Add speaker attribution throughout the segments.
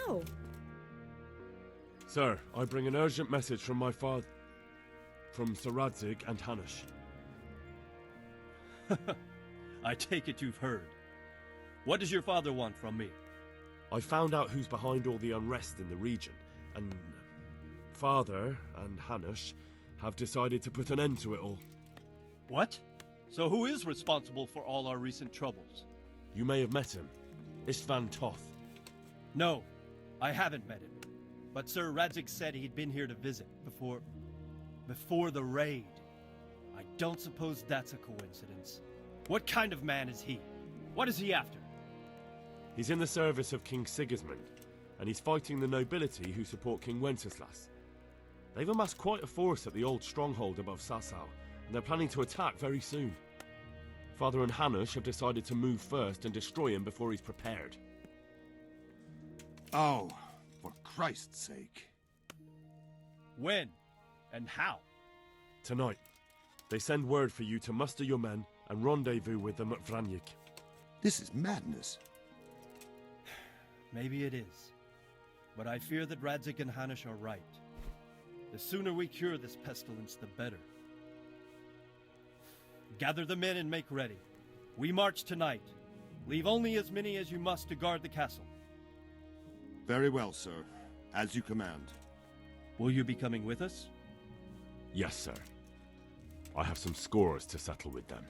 Speaker 1: Oh.
Speaker 2: Sir, I bring an urgent message from my father... from Sir Radzig and Hanush.
Speaker 3: I take it you've heard. What does your father want from me?
Speaker 2: I found out who's behind all the unrest in the region, and... Father and Hanush have decided to put an end to it all.
Speaker 3: What? So who is responsible for all our recent troubles?
Speaker 2: You may have met him. Istvan Toth.
Speaker 3: No, I haven't met him. But Sir Radzig said he'd been here to visit before the raid. I don't suppose that's a coincidence. What kind of man is he? What is he after?
Speaker 2: He's in the service of King Sigismund, and he's fighting the nobility who support King Wenceslas. They've amassed quite a force at the old stronghold above Sasau, and they're planning to attack very soon. Father and Hanush have decided to move first and destroy him before he's prepared.
Speaker 4: Oh, for Christ's sake.
Speaker 3: When? And how?
Speaker 2: Tonight. They send word for you to muster your men and rendezvous with them at Vranik.
Speaker 4: This is madness.
Speaker 3: Maybe it is. But I fear that Radzig and Hanush are right. The sooner we cure this pestilence, the better. Gather the men and make ready. We march tonight. Leave only as many as you must to guard the castle.
Speaker 4: Very well, sir. As you command.
Speaker 3: Will you be coming with us?
Speaker 2: Yes, sir. I have some scores to settle with them.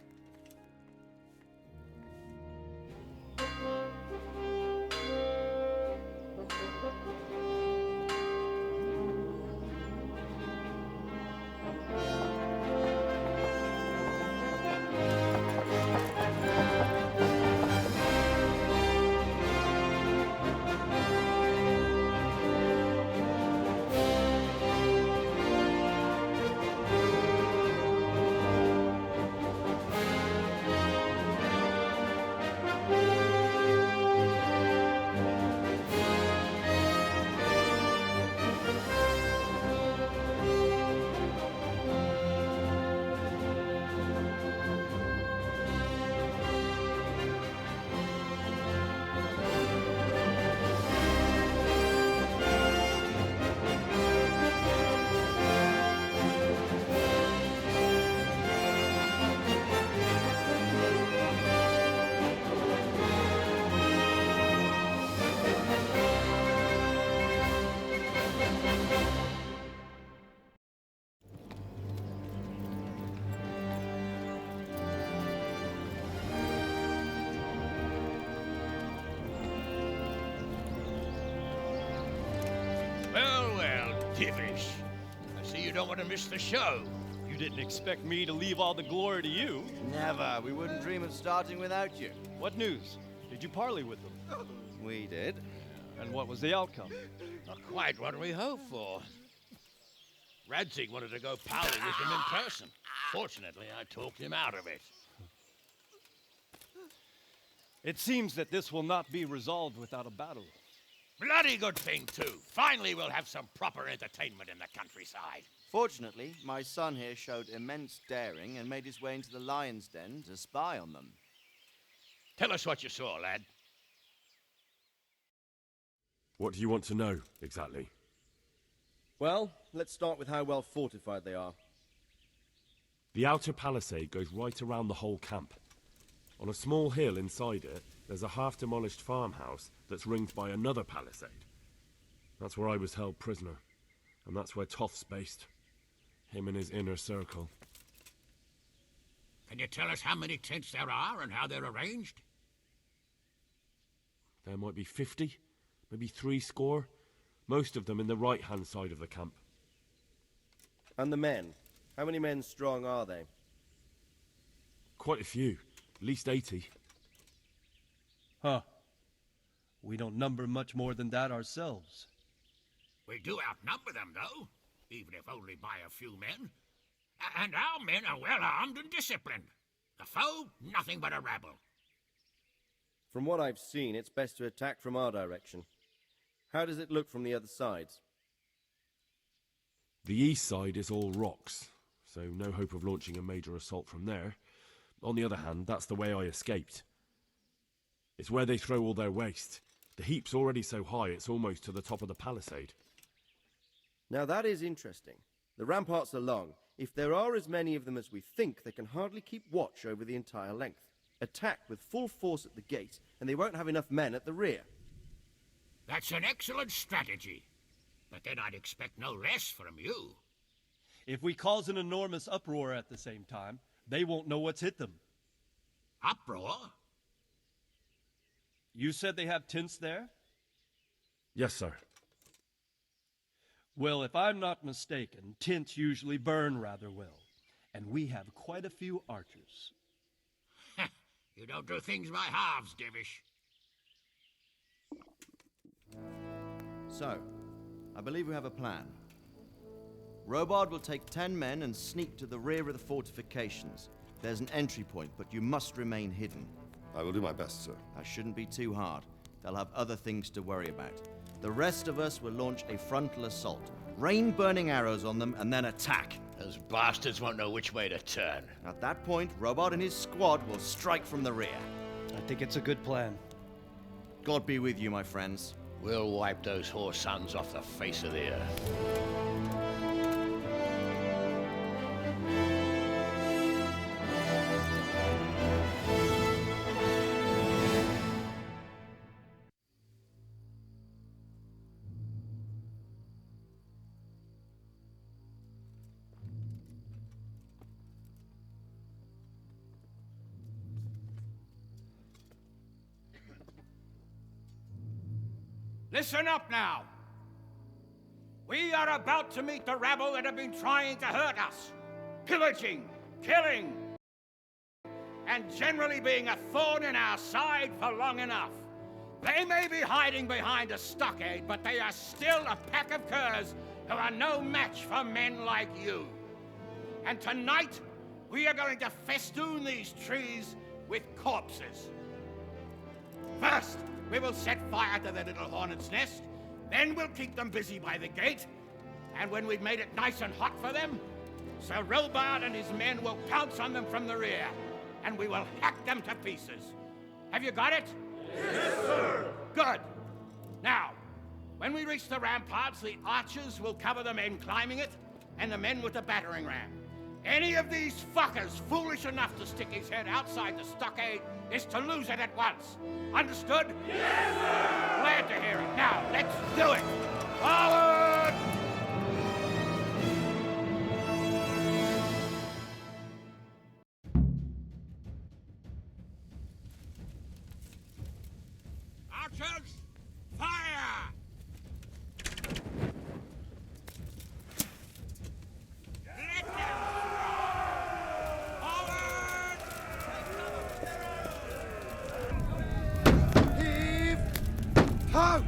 Speaker 5: Divish. I see you don't want to miss the show.
Speaker 3: You didn't expect me to leave all the glory to you.
Speaker 6: Never. We wouldn't dream of starting without you.
Speaker 3: What news? Did you parley with them?
Speaker 6: We did.
Speaker 3: And what was the outcome?
Speaker 5: Not quite what we hoped for. Radzig wanted to go pally with him in person. Fortunately, I talked him out of it.
Speaker 3: It seems that this will not be resolved without a battle.
Speaker 5: Bloody good thing, too. Finally, we'll have some proper entertainment in the countryside.
Speaker 6: Fortunately, my son here showed immense daring and made his way into the lion's den to spy on them.
Speaker 5: Tell us what you saw, lad.
Speaker 2: What do you want to know, exactly?
Speaker 7: Well, let's start with how well fortified they are.
Speaker 2: The outer palisade goes right around the whole camp. On a small hill inside it, there's a half-demolished farmhouse that's ringed by another palisade. That's where I was held prisoner, and that's where Toth's based. Him and his inner circle.
Speaker 5: Can you tell us how many tents there are and how they're arranged?
Speaker 2: There might be 50, maybe 70. Most of them in the right-hand side of the camp.
Speaker 7: And the men? How many men strong are they?
Speaker 2: Quite a few. At least 80.
Speaker 3: Huh. We don't number much more than that ourselves.
Speaker 5: We do outnumber them, though, even if only by a few men. And our men are well armed and disciplined. The foe, nothing but a rabble.
Speaker 7: From what I've seen, it's best to attack from our direction. How does it look from the other sides?
Speaker 2: The east side is all rocks, so no hope of launching a major assault from there. On the other hand, that's the way I escaped. It's where they throw all their waste. The heap's already so high it's almost to the top of the palisade.
Speaker 7: Now that is interesting. The ramparts are long. If there are as many of them as we think, they can hardly keep watch over the entire length. Attack with full force at the gate, and they won't have enough men at the rear.
Speaker 5: That's an excellent strategy. But then I'd expect no less from you.
Speaker 3: If we cause an enormous uproar at the same time, they won't know what's hit them.
Speaker 5: Uproar?
Speaker 3: You said they have tents there?
Speaker 2: Yes, sir.
Speaker 3: Well, if I'm not mistaken, tents usually burn rather well. And we have quite a few archers.
Speaker 5: You don't do things by halves, Divish.
Speaker 6: So, I believe we have a plan. Robard will take 10 men and sneak to the rear of the fortifications. There's an entry point, but you must remain hidden.
Speaker 4: I will do my best, sir.
Speaker 6: That shouldn't be too hard. They'll have other things to worry about. The rest of us will launch a frontal assault. Rain burning arrows on them and then attack.
Speaker 5: Those bastards won't know which way to turn.
Speaker 6: At that point, Robard and his squad will strike from the rear.
Speaker 3: I think it's a good plan.
Speaker 6: God be with you, my friends.
Speaker 5: We'll wipe those whore sons off the face of the earth.
Speaker 1: Listen up now. We are about to meet the rabble that have been trying to hurt us, pillaging, killing, and generally being a thorn in our side for long enough. They may be hiding behind a stockade, but they are still a pack of curs who are no match for men like you. And tonight, we are going to festoon these trees with corpses. First, we will set fire to the little hornet's nest. Then we'll keep them busy by the gate. And when we've made it nice and hot for them, Sir Robard and his men will pounce on them from the rear. And we will hack them to pieces. Have you got it? Yes, sir! Good. Now, when we reach the ramparts, the archers will cover the men climbing it, and the men with the battering ram. Any of these fuckers foolish enough to stick his head outside the stockade is to lose it at once. Understood? Yes, sir! Glad to hear it. Now, let's do it! Forward!
Speaker 5: Archers, fire! Let them forward!
Speaker 4: Heave! Out!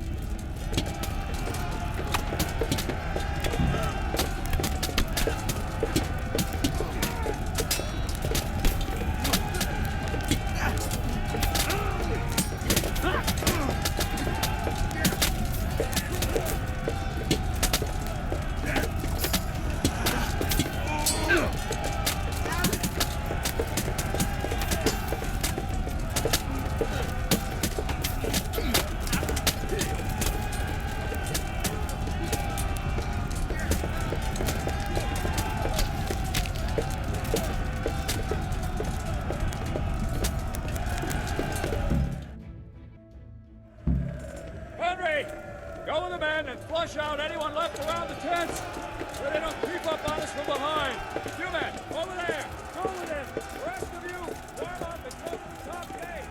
Speaker 8: Henry! Go with the men and flush out anyone left around the tents so they don't creep up on us from behind. You men, over there! Go with them! The rest of you, form up and go to the top gate!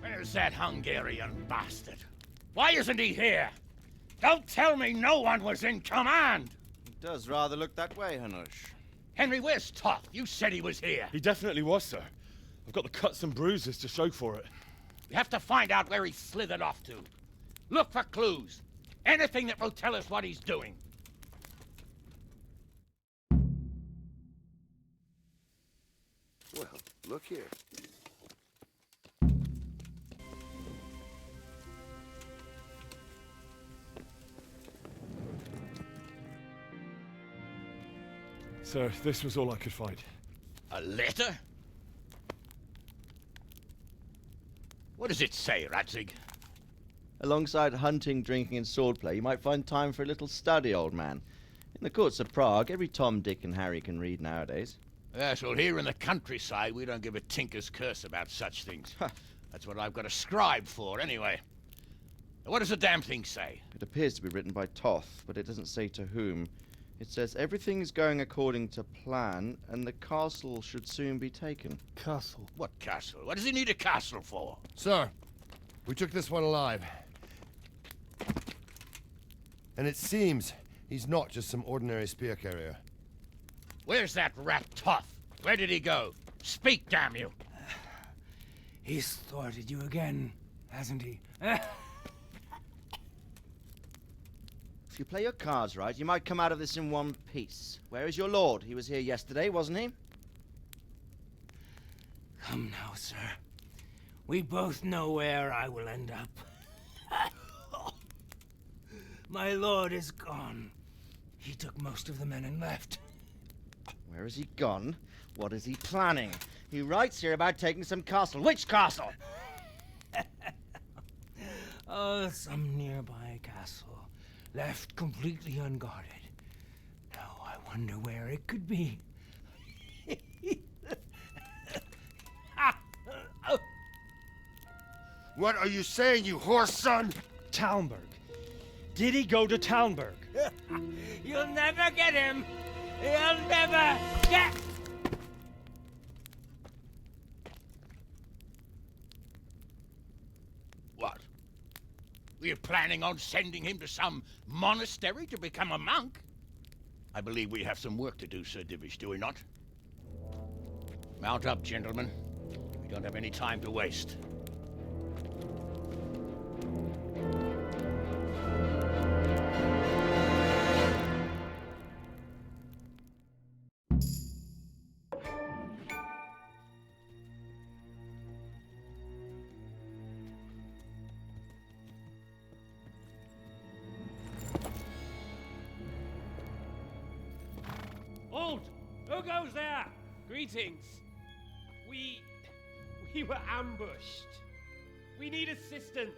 Speaker 1: Where's that Hungarian bastard? Why isn't he here? Don't tell me no one was in command!
Speaker 6: It does rather look that way, Hanush.
Speaker 1: Henry, where's Toth? You said he was here.
Speaker 2: He definitely was, sir. I've got the cuts and bruises to show for it.
Speaker 1: We have to find out where he slithered off to. Look for clues. Anything that will tell us what he's doing.
Speaker 9: Well, look here.
Speaker 2: Sir, this was all I could find.
Speaker 1: A letter? What does it say, Radzig?
Speaker 6: Alongside hunting, drinking, and swordplay, you might find time for a little study, old man. In the courts of Prague, every Tom, Dick, and Harry can read nowadays.
Speaker 1: Yes, well, here in the countryside, we don't give a tinker's curse about such things. That's what I've got a scribe for, anyway. What does the damn thing say?
Speaker 6: It appears to be written by Toth, but it doesn't say to whom. It says everything is going according to plan, and the castle should soon be taken.
Speaker 3: Castle.
Speaker 1: What castle? What does he need a castle for?
Speaker 10: Sir, we took this one alive. And it seems he's not just some ordinary spear carrier.
Speaker 1: Where's that rat Toth? Where did he go? Speak, damn you!
Speaker 11: He's thwarted you again, hasn't he?
Speaker 6: If you play your cards right, you might come out of this in one piece. Where is your lord? He was here yesterday, wasn't he?
Speaker 11: Come now, sir. We both know where I will end up. My lord is gone. He took most of the men and left.
Speaker 6: Where has he gone? What is he planning? He writes here about taking some castle. Which castle?
Speaker 11: Oh, some nearby castle. Left completely unguarded. Now I wonder where it could be.
Speaker 10: What are you saying, you horse son?
Speaker 3: Talmberg. Did he go to Talmberg?
Speaker 11: You'll never get him! You'll never get...
Speaker 1: What? Were you planning on sending him to some monastery to become a monk? I believe we have some work to do, Sir Divish, do we not? Mount up, gentlemen. We don't have any time to waste.
Speaker 8: Halt! Who goes there? Greetings.
Speaker 12: We were ambushed. We need assistance.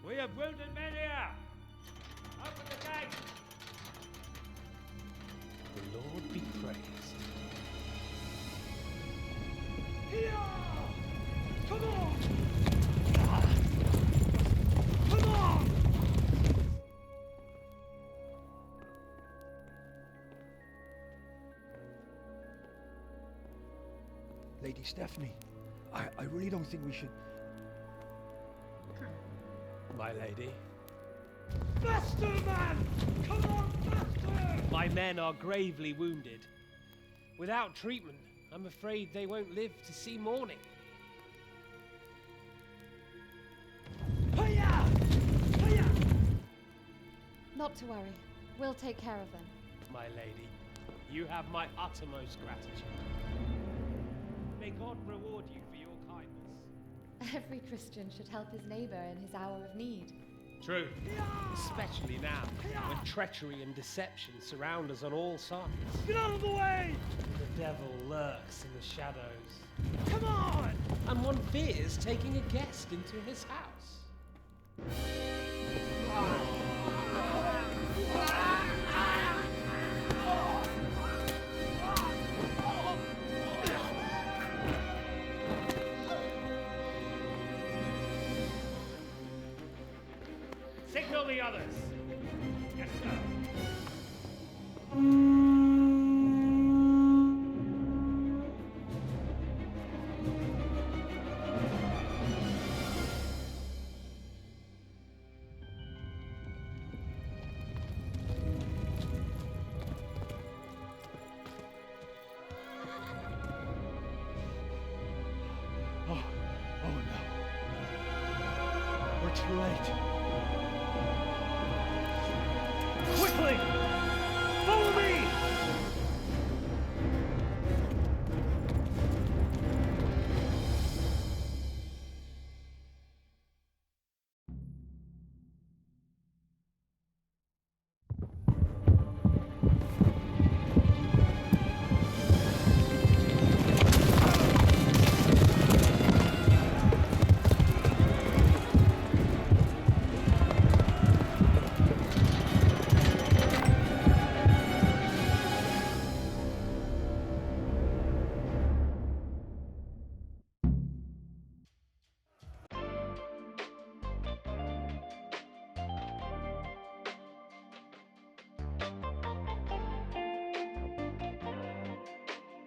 Speaker 8: We have wounded men here. Open the gate.
Speaker 12: The Lord be praised.
Speaker 8: Here! Come on! Come on!
Speaker 11: Lady Stephanie, I really don't think we should...
Speaker 12: My lady.
Speaker 8: Faster, man! Come on, faster!
Speaker 12: My men are gravely wounded. Without treatment, I'm afraid they won't live to see morning.
Speaker 8: Hiya! Hiya!
Speaker 13: Not to worry. We'll take care of them.
Speaker 12: My lady, you have my uttermost gratitude. May God reward you for your kindness.
Speaker 13: Every Christian should help his neighbor in his hour of need.
Speaker 12: True. Especially now, when treachery and deception surround us on all sides.
Speaker 8: Get out of the way!
Speaker 12: The devil lurks in the shadows.
Speaker 8: Come on!
Speaker 12: And one fears taking a guest into his house.
Speaker 8: Signal the others. Yes, sir.
Speaker 11: Oh no. We're too late.
Speaker 8: Quickly!